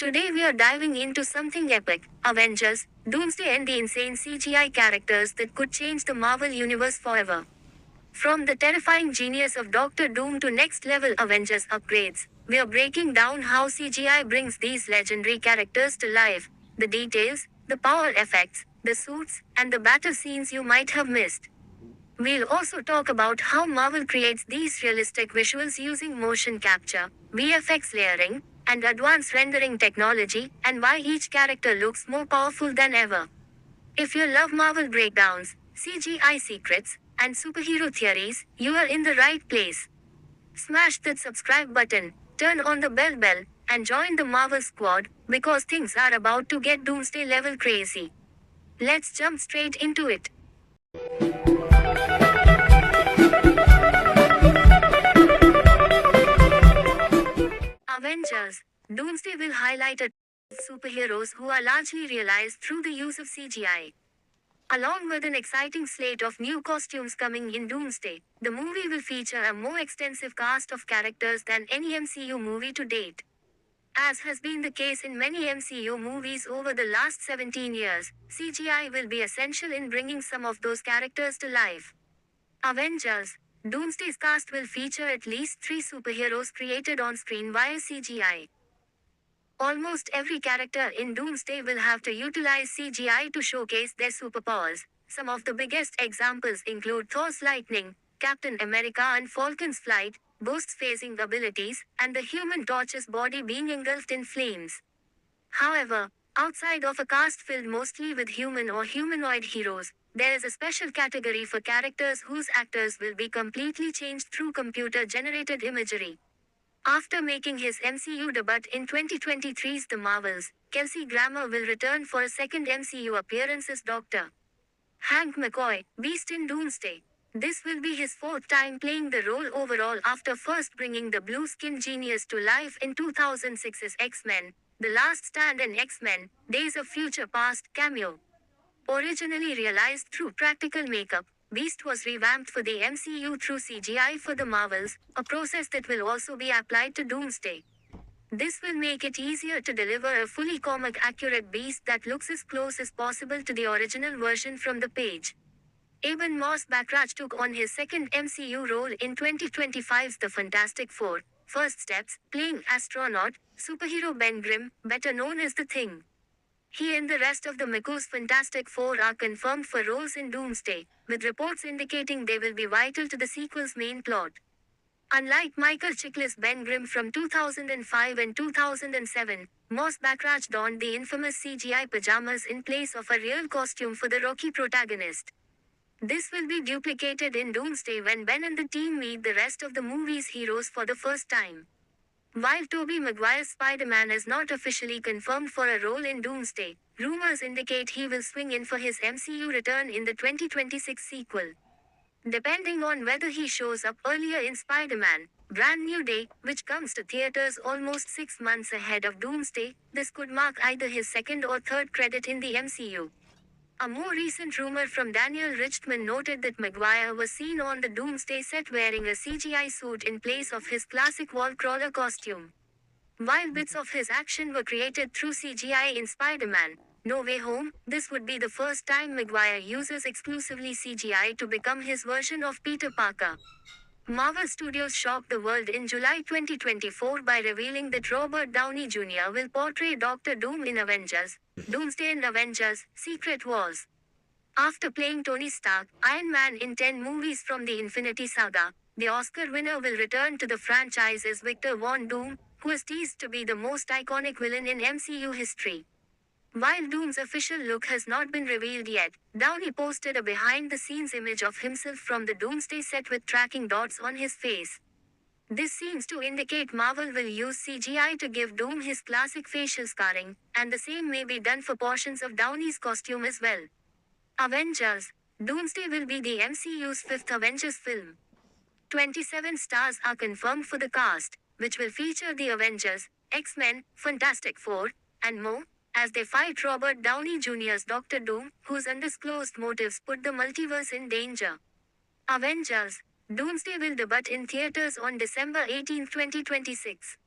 Today we are diving into something epic: Avengers, Doomsday and the insane CGI characters that could change the Marvel Universe forever. From the terrifying genius of Doctor Doom to next level Avengers upgrades, we are breaking down how CGI brings these legendary characters to life, the details, the power effects, the suits, and the battle scenes you might have missed. We'll also talk about how Marvel creates these realistic visuals using motion capture, VFX layering, and advanced rendering technology, and why each character looks more powerful than ever. If you love Marvel breakdowns, CGI secrets, and superhero theories, you are in the right place. Smash that subscribe button, turn on the bell, and join the Marvel squad, because things are about to get doomsday level crazy. Let's jump straight into it. Avengers. Doomsday will highlight a superheroes who are largely realized through the use of CGI. Along with an exciting slate of new costumes coming in Doomsday, the movie will feature a more extensive cast of characters than any MCU movie to date. As has been the case in many MCU movies over the last 17 years, CGI will be essential in bringing some of those characters to life. Avengers. Doomsday's cast will feature at least 3 superheroes created on screen via CGI. Almost every character in Doomsday will have to utilize CGI to showcase their superpowers. Some of the biggest examples include Thor's lightning, Captain America and Falcon's flight, Ghost's phasing abilities, and the Human Torch's body being engulfed in flames. However, outside of a cast filled mostly with human or humanoid heroes, there is a special category for characters whose actors will be completely changed through computer-generated imagery. After making his MCU debut in 2023's The Marvels, Kelsey Grammer will return for a second MCU appearance as Dr. Hank McCoy, Beast in Doomsday. This will be his 4th time playing the role overall after first bringing the blue-skinned genius to life in 2006's X-Men, The Last Stand and X-Men, Days of Future Past cameo. Originally realized through practical makeup, Beast was revamped for the MCU through CGI for the Marvels, a process that will also be applied to Doomsday. This will make it easier to deliver a fully comic-accurate Beast that looks as close as possible to the original version from the page. Eben Moss Backrack took on his second MCU role in 2025's The Fantastic Four, First Steps, playing astronaut, superhero Ben Grimm, better known as The Thing. He and the rest of the MCU's Fantastic Four are confirmed for roles in Doomsday, with reports indicating they will be vital to the sequel's main plot. Unlike Michael Chiklis' Ben Grimm from 2005 and 2007, Moss Backrack donned the infamous CGI pajamas in place of a real costume for the Rocky protagonist. This will be duplicated in Doomsday when Ben and the team meet the rest of the movie's heroes for the first time. While Tobey Maguire's Spider-Man is not officially confirmed for a role in Doomsday, rumors indicate he will swing in for his MCU return in the 2026 sequel. Depending on whether he shows up earlier in Spider-Man, Brand New Day, which comes to theaters almost 6 months ahead of Doomsday, this could mark either his second or third credit in the MCU. A more recent rumor from Daniel Richtman noted that Maguire was seen on the Doomsday set wearing a CGI suit in place of his classic wall crawler costume. While bits of his action were created through CGI in Spider-Man: No Way Home, this would be the first time Maguire uses exclusively CGI to become his version of Peter Parker. Marvel Studios shocked the world in July 2024 by revealing that Robert Downey Jr. will portray Doctor Doom in Avengers, Doomsday and Avengers, Secret Wars. After playing Tony Stark, Iron Man in 10 movies from the Infinity Saga, the Oscar winner will return to the franchise as Victor Von Doom, who is teased to be the most iconic villain in MCU history. While Doom's official look has not been revealed yet, Downey posted a behind-the-scenes image of himself from the Doomsday set with tracking dots on his face. This seems to indicate Marvel will use CGI to give Doom his classic facial scarring, and the same may be done for portions of Downey's costume as well. Avengers. Doomsday will be the MCU's 5th Avengers film. 27 stars are confirmed for the cast, which will feature the Avengers, X-Men, Fantastic Four, and more, as they fight Robert Downey Jr.'s Doctor Doom, whose undisclosed motives put the multiverse in danger. Avengers. Doomsday will debut in theaters on December 18, 2026.